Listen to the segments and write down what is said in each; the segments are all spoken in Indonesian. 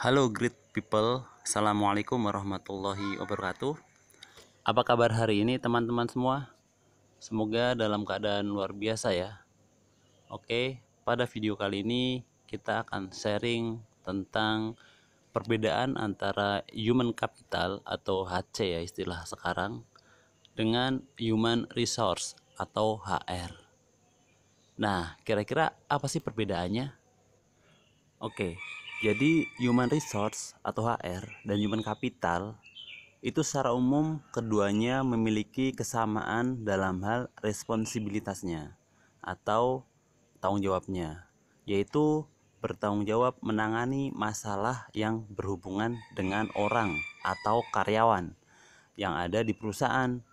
Halo great people, Assalamualaikum warahmatullahi wabarakatuh. Apa kabar hari ini teman-teman semua? Semoga dalam keadaan luar biasa ya. Oke, pada video kali ini kita akan sharing tentang perbedaan antara human capital atau HC ya istilah sekarang dengan human resource atau HR. Nah, kira-kira apa sih perbedaannya? Oke, jadi human resource atau HR dan human capital itu secara umum keduanya memiliki kesamaan dalam hal responsibilitasnya atau tanggung jawabnya, yaitu bertanggung jawab menangani masalah yang berhubungan dengan orang atau karyawan yang ada di perusahaan.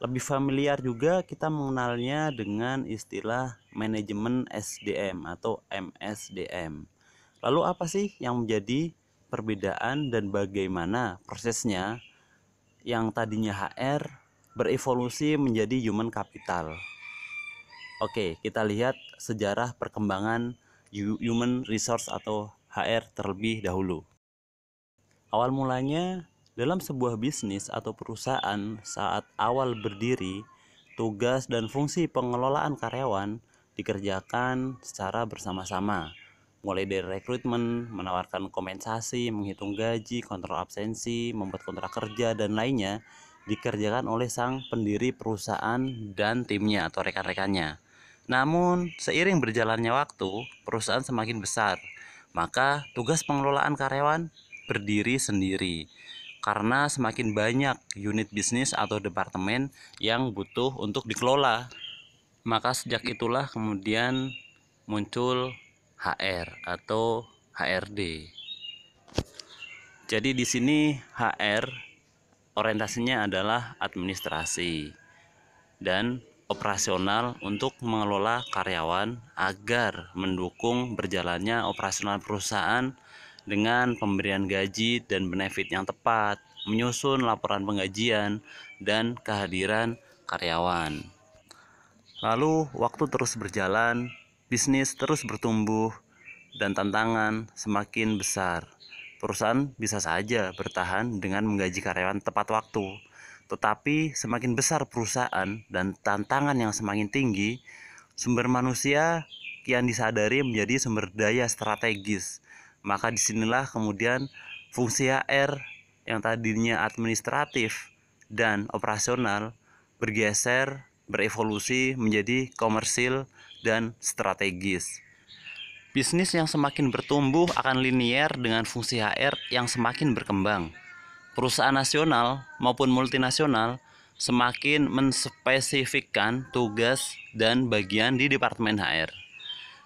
Lebih familiar juga kita mengenalnya dengan istilah manajemen SDM atau MSDM. Lalu apa sih yang menjadi perbedaan dan bagaimana prosesnya yang tadinya HR berevolusi menjadi human capital? Oke, kita lihat sejarah perkembangan human resource atau HR terlebih dahulu. Awal mulanya dalam sebuah bisnis atau perusahaan saat awal berdiri, tugas dan fungsi pengelolaan karyawan dikerjakan secara bersama-sama. Mulai dari rekrutmen, menawarkan kompensasi, menghitung gaji, kontrol absensi, membuat kontrak kerja, dan lainnya dikerjakan oleh sang pendiri perusahaan dan timnya atau rekan-rekannya. Namun, seiring berjalannya waktu, perusahaan semakin besar, maka tugas pengelolaan karyawan berdiri sendiri karena semakin banyak unit bisnis atau departemen yang butuh untuk dikelola. Maka sejak itulah kemudian muncul HR atau HRD. Jadi di sini HR orientasinya adalah administrasi dan operasional untuk mengelola karyawan agar mendukung berjalannya operasional perusahaan dengan pemberian gaji dan benefit yang tepat, menyusun laporan penggajian, dan kehadiran karyawan. Lalu waktu terus berjalan, bisnis terus bertumbuh, dan tantangan semakin besar. Perusahaan bisa saja bertahan dengan menggaji karyawan tepat waktu, tetapi semakin besar perusahaan dan tantangan yang semakin tinggi, sumber manusia kian disadari menjadi sumber daya strategis. Maka disinilah kemudian fungsi HR yang tadinya administratif dan operasional berevolusi menjadi komersil dan strategis. Bisnis yang semakin bertumbuh akan linier dengan fungsi HR yang semakin berkembang. Perusahaan nasional maupun multinasional semakin menspesifikkan tugas dan bagian di departemen HR.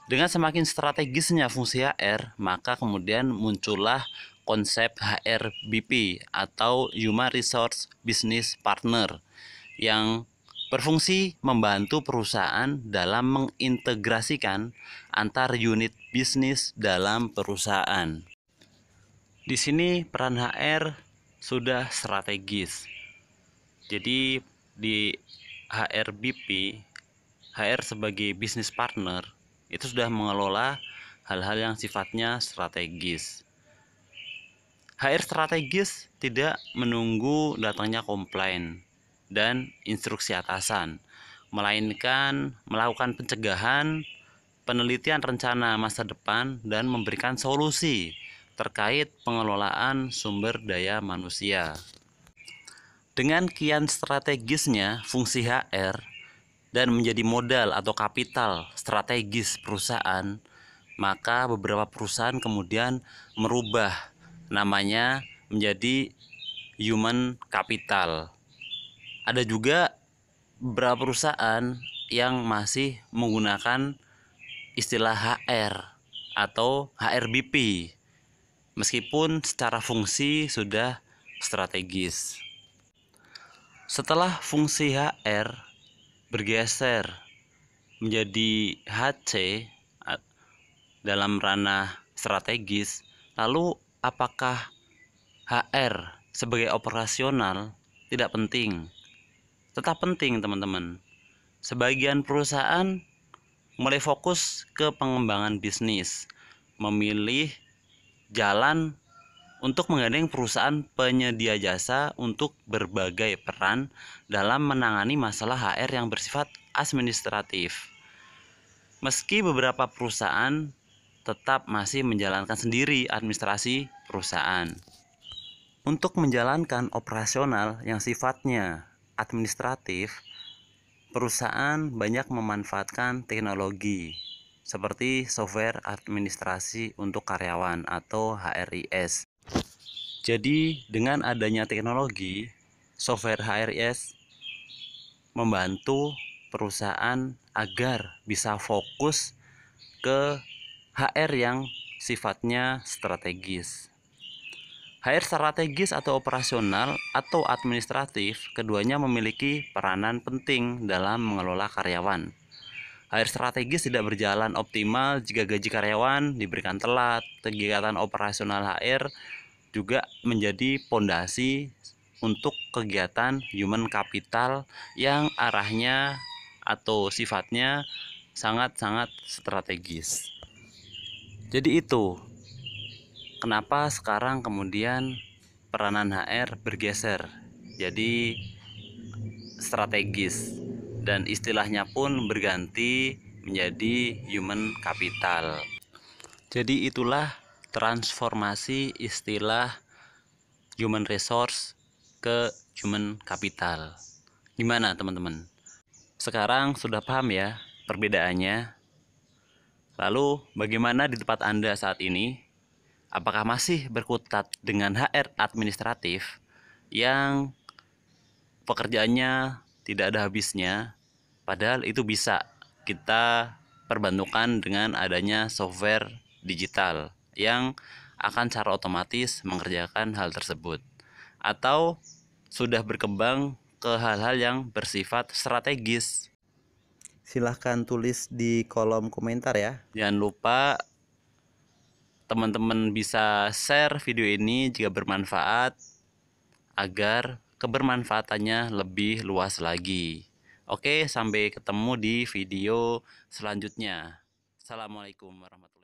Dengan semakin strategisnya fungsi HR, maka kemudian muncullah konsep HRBP atau Human Resource Business Partner yang berfungsi membantu perusahaan dalam mengintegrasikan antar unit bisnis dalam perusahaan. Di sini peran HR sudah strategis. Jadi di HRBP, HR sebagai business partner itu sudah mengelola hal-hal yang sifatnya strategis. HR strategis tidak menunggu datangnya komplain dan instruksi atasan, melainkan melakukan pencegahan, penelitian rencana masa depan, dan memberikan solusi terkait pengelolaan sumber daya manusia. Dengan kian strategisnya fungsi HR dan menjadi modal atau kapital strategis perusahaan, maka beberapa perusahaan kemudian merubah namanya menjadi human capital. Ada juga beberapa perusahaan yang masih menggunakan istilah HR atau HRBP meskipun secara fungsi sudah strategis. Setelah fungsi HR bergeser menjadi HC dalam ranah strategis, lalu apakah HR sebagai operasional tidak penting? Tetap penting, teman-teman. Sebagian perusahaan mulai fokus ke pengembangan bisnis, memilih jalan untuk menggandeng perusahaan penyedia jasa untuk berbagai peran dalam menangani masalah HR yang bersifat administratif. Meski beberapa perusahaan tetap masih menjalankan sendiri administrasi perusahaan. Untuk menjalankan operasional yang sifatnya administratif, perusahaan banyak memanfaatkan teknologi seperti software administrasi untuk karyawan atau HRIS. Jadi, dengan adanya teknologi, software HRIS membantu perusahaan agar bisa fokus ke HR yang sifatnya strategis. HR strategis atau operasional atau administratif, keduanya memiliki peranan penting dalam mengelola karyawan. HR strategis tidak berjalan optimal jika gaji karyawan diberikan telat. Kegiatan operasional HR juga menjadi pondasi untuk kegiatan human capital yang arahnya atau sifatnya sangat-sangat strategis. Jadi itu kenapa sekarang kemudian peranan HR bergeser jadi strategis dan istilahnya pun berganti menjadi human capital. Jadi itulah transformasi istilah human resource ke human capital. Gimana teman-teman? Sekarang sudah paham ya perbedaannya? Lalu bagaimana di tempat Anda saat ini? Apakah masih berkutat dengan HR administratif yang pekerjaannya tidak ada habisnya? Padahal itu bisa kita perbantukan dengan adanya software digital yang akan secara otomatis mengerjakan hal tersebut. Atau sudah berkembang ke hal-hal yang bersifat strategis. Silahkan tulis di kolom komentar ya. Jangan lupa teman-teman bisa share video ini jika bermanfaat agar kebermanfaatannya lebih luas lagi. Oke, sampai ketemu di video selanjutnya. Assalamualaikum warahmatullahi wabarakatuh.